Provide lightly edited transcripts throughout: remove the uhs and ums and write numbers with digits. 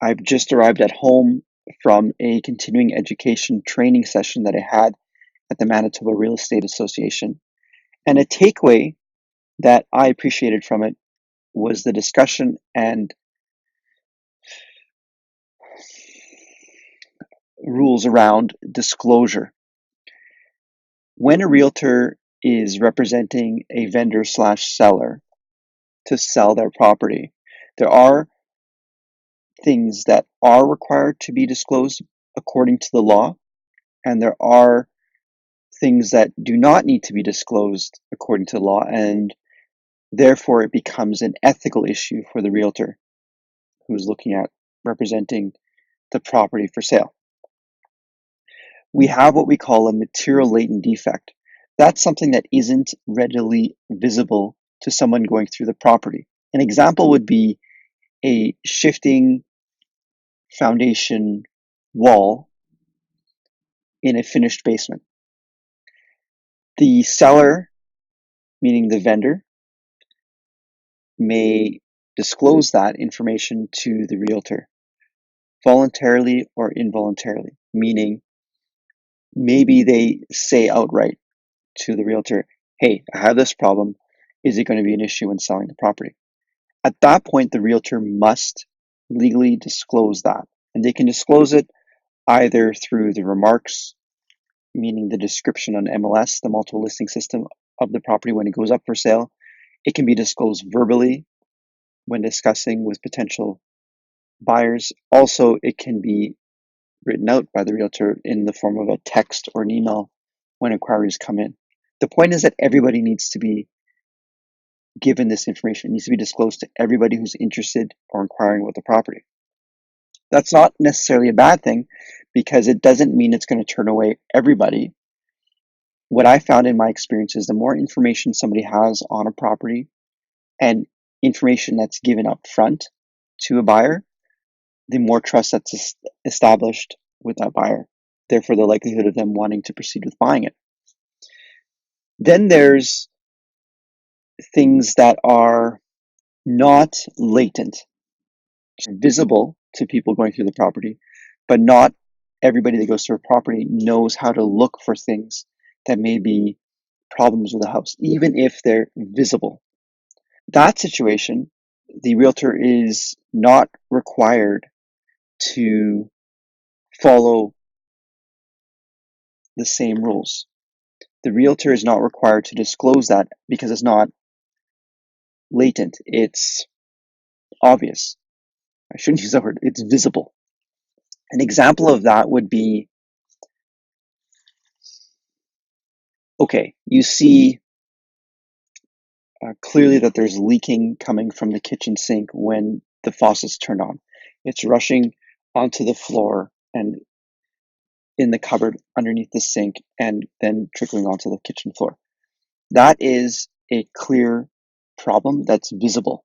I've just arrived at home from a continuing education training session that I had at the Manitoba Real Estate Association. And a takeaway that I appreciated from it was the discussion and rules around disclosure. When a realtor is representing a vendor slash seller to sell their property, there are things that are required to be disclosed according to the law, and there are things that do not need to be disclosed according to the law, and therefore it becomes an ethical issue for the realtor who's looking at representing the property for sale. We have what we call a material latent defect. That's something that isn't readily visible to someone going through the property. An example would be a shifting foundation wall in a finished basement. The seller, meaning the vendor, may disclose that information to the realtor voluntarily or involuntarily, meaning maybe they say outright to the realtor, hey, I have this problem. Is it going to be an issue when selling the property? At that point, the realtor must legally disclose that. And they can disclose it either through the remarks, meaning the description on MLS, the multiple listing system of the property when it goes up for sale. It can be disclosed verbally when discussing with potential buyers. Also, it can be written out by the realtor in the form of a text or an email when inquiries come in. The point is that everybody needs to be given this information. It needs to be disclosed to everybody who's interested or inquiring about the property. That's not necessarily a bad thing because it doesn't mean it's going to turn away everybody. What I found in my experience is the more information somebody has on a property and information that's given up front to a buyer, the more trust that's established with that buyer. Therefore, the likelihood of them wanting to proceed with buying it. Then there's things that are not latent, visible to people going through the property, but not everybody that goes through a property knows how to look for things that may be problems with the house, even if they're visible. That situation, the realtor is not required to follow the same rules. The realtor is not required to disclose that because it's not latent, it's obvious. I shouldn't use that word, it's visible. An example of that would be, okay, you see clearly that there's leaking coming from the kitchen sink when the faucet's turned on. It's rushing onto the floor and in the cupboard underneath the sink and then trickling onto the kitchen floor. That is a clear problem that's visible.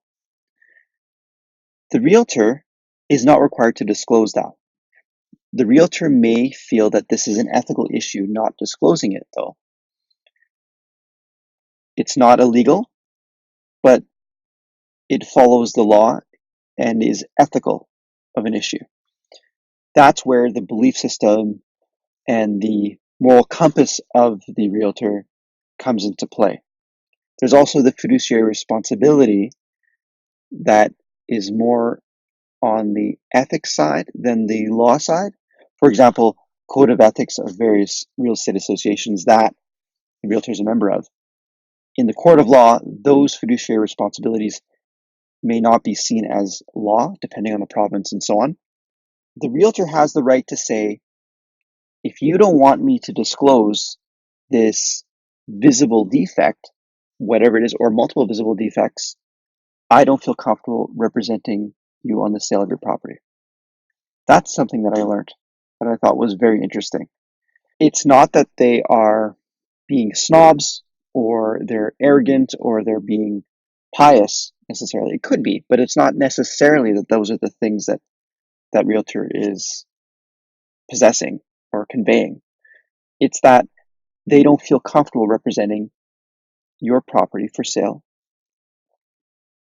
The realtor is not required to disclose that. The realtor may feel that this is an ethical issue not disclosing it, though. It's not illegal, but it follows the law and is ethical of an issue. That's where the belief system and the moral compass of the realtor comes into play. There's also the fiduciary responsibility that is more on the ethics side than the law side. For example, code of ethics of various real estate associations that the realtor is a member of. In the court of law, those fiduciary responsibilities may not be seen as law, depending on the province and so on. The realtor has the right to say, if you don't want me to disclose this visible defect, whatever it is, or multiple visible defects, I don't feel comfortable representing you on the sale of your property. That's something that I learned that I thought was very interesting. It's not that they are being snobs or they're arrogant or they're being pious necessarily. It could be, but it's not necessarily that those are the things that that realtor is possessing or conveying. It's that they don't feel comfortable representing your property for sale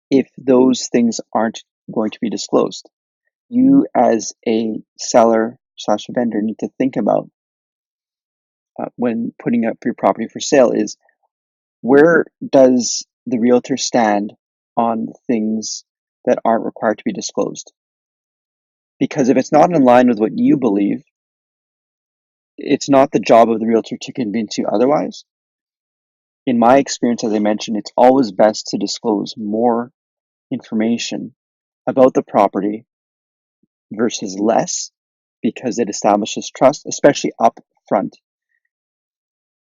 if those things aren't going to be disclosed. you as a seller slash vendor need to think about when putting up your property for sale is, where does the realtor stand on things that aren't required to be disclosed? Because if it's not in line with what you believe, it's not the job of the realtor to convince you otherwise. In my experience, as I mentioned, it's always best to disclose more information about the property versus less, because it establishes trust, especially up front.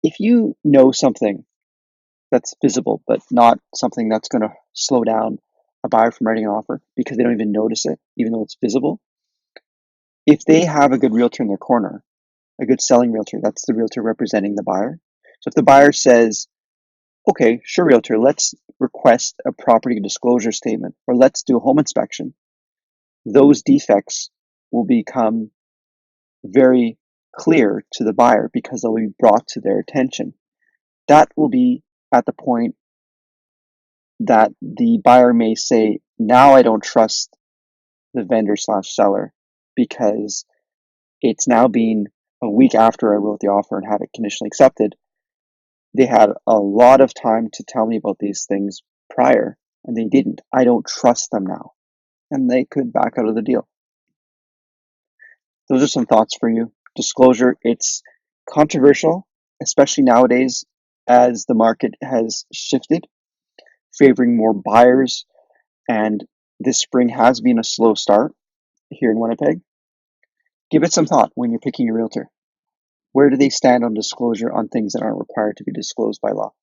If you know something that's visible, but not something that's going to slow down a buyer from writing an offer because they don't even notice it, even though it's visible, if they have a good realtor in their corner, a good selling realtor, that's the realtor representing the buyer. So if the buyer says, okay, sure, realtor, let's request a property disclosure statement, or let's do a home inspection, those defects will become very clear to the buyer because they'll be brought to their attention. That will be at the point that the buyer may say, now I don't trust the vendor slash seller because it's now been a week after I wrote the offer and had it conditionally accepted. They had a lot of time to tell me about these things prior, and they didn't. I don't trust them now. And they could back out of the deal. Those are some thoughts for you. Disclosure, it's controversial, especially nowadays as the market has shifted, favoring more buyers. And this spring has been a slow start here in Winnipeg. Give it some thought when you're picking a realtor. Where do they stand on disclosure on things that aren't required to be disclosed by law?